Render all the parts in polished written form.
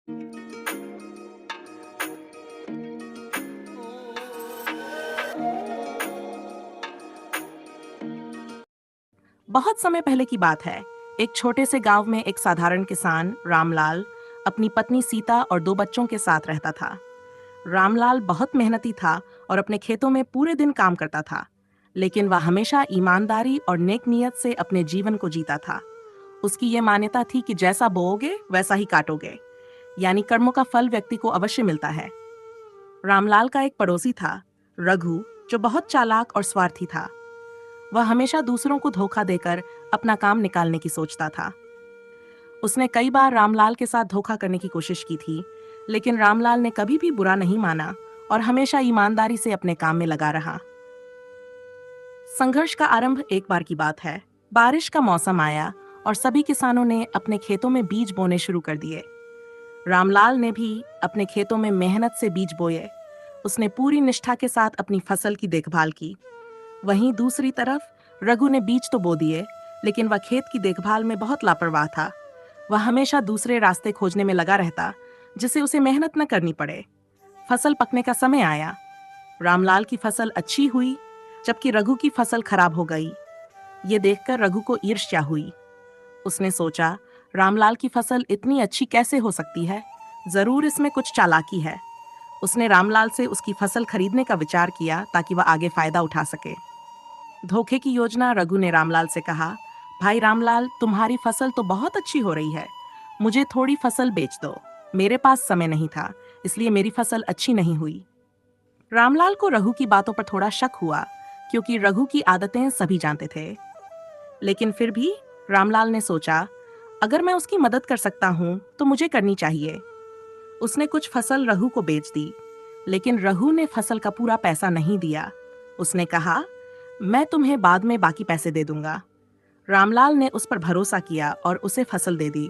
बहुत समय पहले की बात है। एक छोटे से गांव में एक साधारण किसान रामलाल अपनी पत्नी सीता और दो बच्चों के साथ रहता था। रामलाल बहुत मेहनती था और अपने खेतों में पूरे दिन काम करता था, लेकिन वह हमेशा ईमानदारी और नेक नियत से अपने जीवन को जीता था। उसकी ये मान्यता थी कि जैसा बोओगे वैसा ही काटोगे, यानी कर्मों का फल व्यक्ति को अवश्य मिलता है। रामलाल का एक पड़ोसी था, रघु, जो बहुत चालाक और स्वार्थी था। वह हमेशा दूसरों को धोखा देकर अपना काम निकालने की सोचता था। उसने कई बार रामलाल के साथ धोखा करने की कोशिश की थी, लेकिन रामलाल ने कभी भी बुरा नहीं माना और हमेशा ईमानदारी से अपने काम में लगा रहा। संघर्ष का आरंभ एक बार की बात है। बारिश का मौसम आया और सभी किसानों ने अपने खेतों में बीज बोने शुरू कर दिए। रामलाल ने भी अपने खेतों में मेहनत से बीज बोए। उसने पूरी निष्ठा के साथ अपनी फसल की देखभाल की। वहीं दूसरी तरफ रघु ने बीज तो बो दिए, लेकिन वह खेत की देखभाल में बहुत लापरवाह था। वह हमेशा दूसरे रास्ते खोजने में लगा रहता, जिससे उसे मेहनत न करनी पड़े। फसल पकने का समय आया। रामलाल की फसल अच्छी हुई, जबकि रघु की फसल खराब हो गई। ये देखकर रघु को ईर्ष्या हुई। उसने सोचा, रामलाल की फसल इतनी अच्छी कैसे हो सकती है? जरूर इसमें कुछ चालाकी है। उसने रामलाल से उसकी फसल खरीदने का विचार किया ताकि वह आगे फायदा उठा सके। धोखे की योजना रघु ने रामलाल से कहा, भाई रामलाल, तुम्हारी फसल तो बहुत अच्छी हो रही है, मुझे थोड़ी फसल बेच दो। मेरे पास समय नहीं था, इसलिए मेरी फसल अच्छी नहीं हुई। रामलाल को रघु की बातों पर थोड़ा शक हुआ, क्योंकि रघु की आदतें सभी जानते थे। लेकिन फिर भी रामलाल ने सोचा, अगर मैं उसकी मदद कर सकता हूँ तो मुझे करनी चाहिए। उसने कुछ फसल रघु को बेच दी, लेकिन रघु ने फसल का पूरा पैसा नहीं दिया। उसने कहा, मैं तुम्हें बाद में बाकी पैसे दे दूंगा। रामलाल ने उस पर भरोसा किया और उसे फसल दे दी।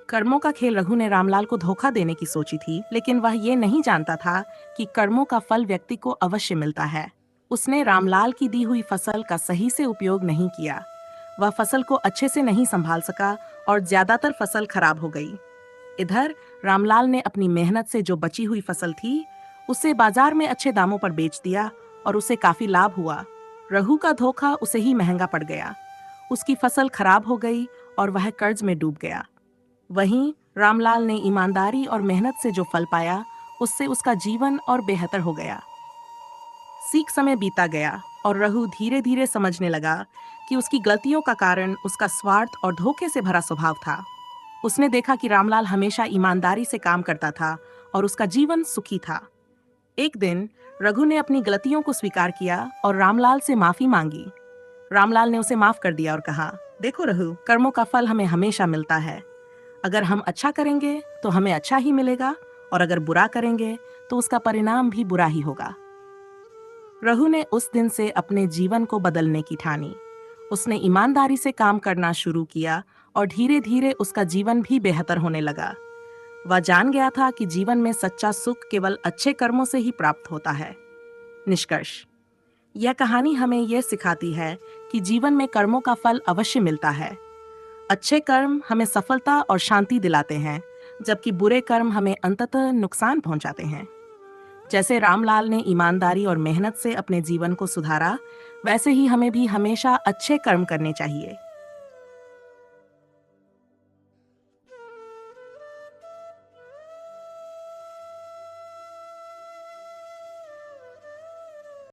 कर्मों का खेल रघु ने रामलाल को धोखा देने की सोची थी, लेकिन वह ये नहीं जानता था कि कर्मों का फल व्यक्ति को अवश्य मिलता है। उसने रामलाल की दी हुई फसल का सही से उपयोग नहीं किया। वह फसल को अच्छे से नहीं संभाल सका और ज्यादातर फसल खराब हो गई। इधर रामलाल ने अपनी मेहनत से जो बची हुई फसल थी, उसे बाजार में अच्छे दामों पर बेच दिया और उसे काफी लाभ हुआ। रघु का धोखा उसे ही महंगा पड़ गया। उसकी फसल खराब हो गई और वह कर्ज में डूब गया। वहीं रामलाल ने ईमानदारी और मेहनत से जो फल पाया, उससे उसका जीवन और बेहतर हो गया। सीख समय बीता गया और रघु धीरे धीरे समझने लगा कि उसकी गलतियों का कारण उसका स्वार्थ और धोखे से भरा स्वभाव था। उसने देखा कि रामलाल हमेशा ईमानदारी से काम करता था और उसका जीवन सुखी था। एक दिन रघु ने अपनी गलतियों को स्वीकार किया और रामलाल से माफी मांगी। रामलाल ने उसे माफ कर दिया और कहा, देखो रघु, कर्मों का फल हमें हमेशा मिलता है। अगर हम अच्छा करेंगे तो हमें अच्छा ही मिलेगा, और अगर बुरा करेंगे तो उसका परिणाम भी बुरा ही होगा। रघु ने उस दिन से अपने जीवन को बदलने की ठानी। उसने ईमानदारी से काम करना शुरू किया और धीरे धीरे उसका जीवन भी बेहतर होने लगा। वह जान गया था कि जीवन में सच्चा सुख केवल अच्छे कर्मों से ही प्राप्त होता है। निष्कर्ष, यह कहानी हमें यह सिखाती है कि जीवन में कर्मों का फल अवश्य मिलता है। अच्छे कर्म हमें सफलता और शांति दिलाते हैं, जबकि बुरे कर्म हमें अंततः नुकसान पहुंचाते हैं। जैसे रामलाल ने ईमानदारी और मेहनत से अपने जीवन को सुधारा, वैसे ही हमें भी हमेशा अच्छे कर्म करने चाहिए।